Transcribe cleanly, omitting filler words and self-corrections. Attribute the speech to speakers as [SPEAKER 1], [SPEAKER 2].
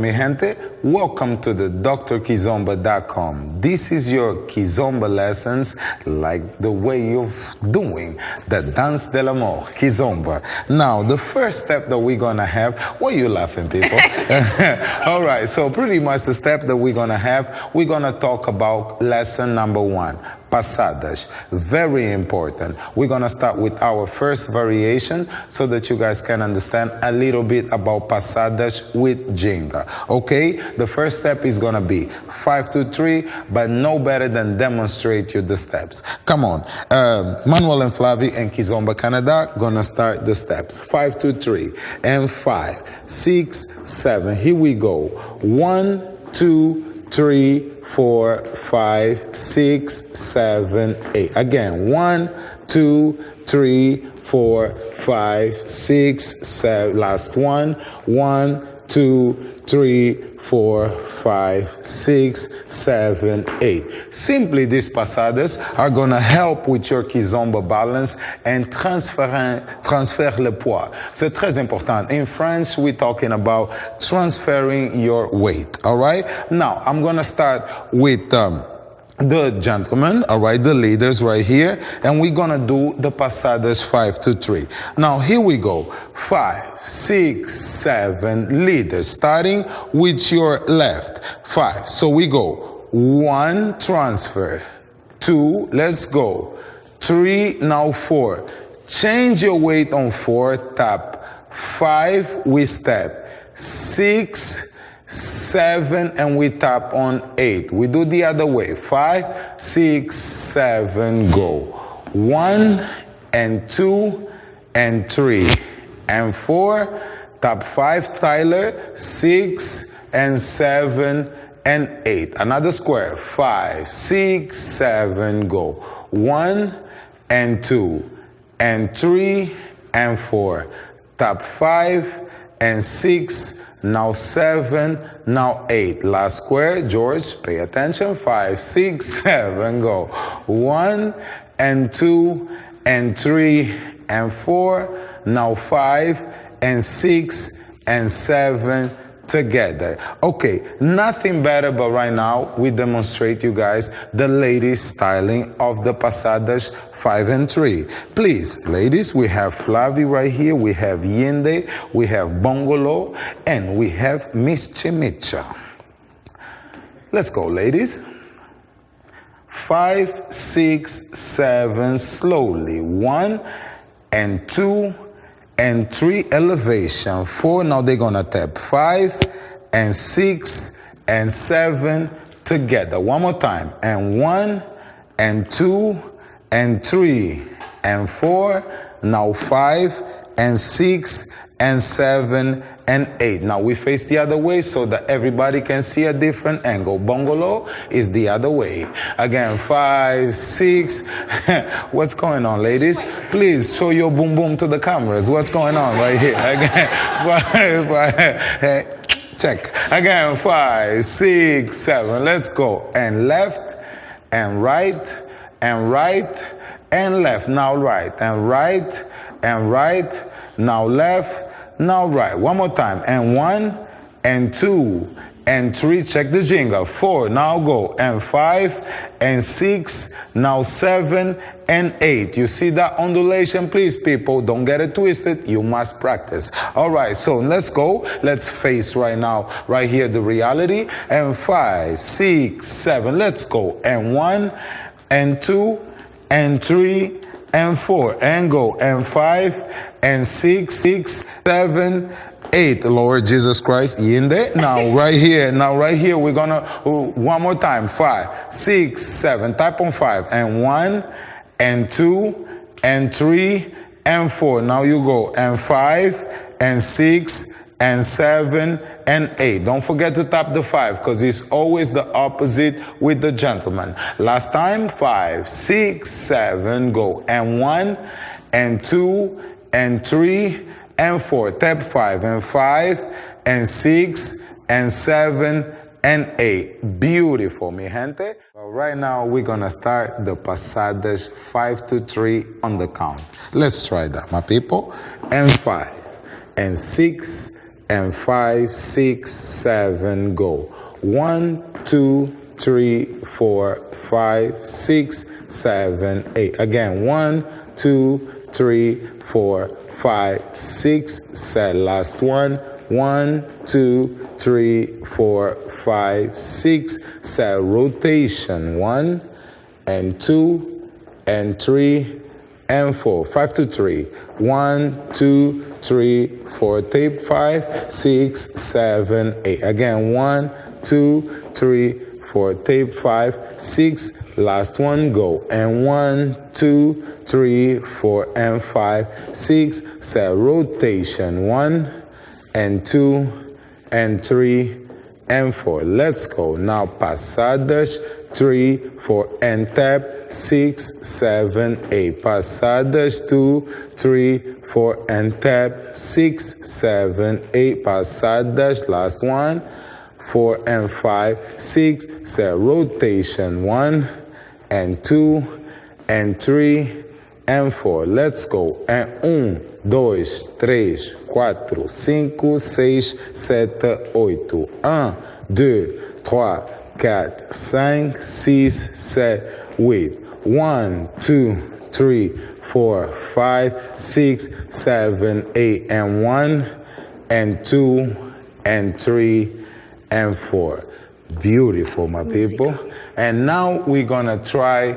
[SPEAKER 1] Mi gente, welcome to the drkizomba.com. This is your Kizomba lessons, like the way of doing the dance de l'amour, Kizomba. Now, the first step that we're gonna have, why are you laughing, people? All right, so pretty much the step that we're gonna have, we're gonna talk about lesson number 1. Passadas, very important. We're gonna start with our first variation so that you guys can understand a little bit about passadas with ginga. Okay, the first step is gonna be 5 to 3, but no better than demonstrate you the steps. Come on, Manuel and Flavi and Kizomba Canada gonna start the steps. 5 to 3 and 5, 6, 7. Here we go. 1, 2, 3, 4, 5, 6, 7, 8. Again, 1, 2, 3, 4, 5, 6, 7. Last one. 1, 2, 3, 4, 5, 6, 7, 8. Simply, these passadas are going to help with your Kizomba balance and transfer le poids. C'est très important. In French, we're talking about transferring your weight. All right? Now, I'm going to start with the gentlemen, all right, the leaders right here, and we're gonna do the passadas 5 to 3. Now here we go. 5, 6, 7 leaders, starting with your left. 5. So we go 1, transfer. 2, let's go. 3, now 4. Change your weight on 4, tap. 5, we step. 6, 7, and we tap on 8. We do the other way. 5, 6, 7, go. 1 and 2 and 3 and 4. Tap 5, Tyler. 6 and 7 and 8. Another square. 5, 6, 7, go. 1 and 2 and 3 and 4. Tap 5 and 6. Now 7, now 8. Last square, George, pay attention. 5, 6, 7, go. 1 and 2 and 3 and 4. Now 5 and 6 and 7 together. Okay, nothing better, but right now we demonstrate you guys the ladies styling of the passadas 5 and 3. Please, ladies, we have Flavi right here, we have Yende, we have Bongolo, and we have Miss Chimicha. Let's go, ladies. 5, 6, 7, slowly. 1 and 2 and 3, elevation. 4, now they're gonna tap. 5 and 6 and 7 together. One more time. And 1 and 2 and 3 and 4. Now 5 and 6 and 7 and 8. Now we face the other way so that everybody can see a different angle. Bongolo is the other way. Again, 5, 6. What's going on, ladies? Please show your boom boom to the cameras. What's going on right here? Again, 5. Check. Again, 5, 6, 7. Let's go. And left and right and right and left. Now right and right and right. Now left. Now right. One more time. And 1 and 2 and 3. Check the jingle. 4. Now go. And 5 and 6. Now 7 and 8. You see that undulation? Please, people, don't get it twisted. You must practice. All right. So let's go. Let's face right now, right here, the reality. And 5, 6, 7. Let's go. And 1 and 2 and 3 and 4 and go. And 5 and 6, 7, 8. Lord Jesus Christ, Yinde. Now right here, we're gonna one more time. 5, 6, 7. Type on 5 and 1 and 2 and 3 and 4. Now you go. And 5 and 6 and 7 and 8. Don't forget to tap the 5 because it's always the opposite with the gentleman. Last time, 5, 6, 7, go. And 1 and 2 and 3 and 4. Tap 5 and 5 and 6 and 7 and 8. Beautiful, mi gente. Well, right now, we're going to start the passadas 5 to 3 on the count. Let's try that, my people. And 5 and 6 and 5, 6, 7, go. 1, 2, 3, 4, 5, 6, 7, 8. Again, 1, 2, 3, 4, 5, 6, 7. Last one. 1, 2, 3, 4, 5, 6, 7. Rotation. 1 and 2 and 3 and 4. 5 to 3. 1, 2, 3, 4. Tape 5, 6, 7, 8. Again, 1, 2, 3, 4. Tape 5, 6. Last one, go. And 1, 2, 3, 4, and 5, 6, 7. Rotation. 1 and 2 and 3 and 4. Let's go. Now passadas. 3, 4, and tap. 6, 7, 8. Passadas. 2, 3, 4, and tap. 6, 7, 8. Passadas. Last one. 4 and 5, 6, 7. Rotation. 1 and 2 and 3 and 4. Let's go. And 1, 2, 3, 4, 5, 6, 7, 8. 1, 2, 3, 4, 5, 6, 7, 8. 1, 2, 3, 4, 5, 6, 7, 8. And 1 and 2 and 3 and 4. Beautiful, my people. And now we're gonna try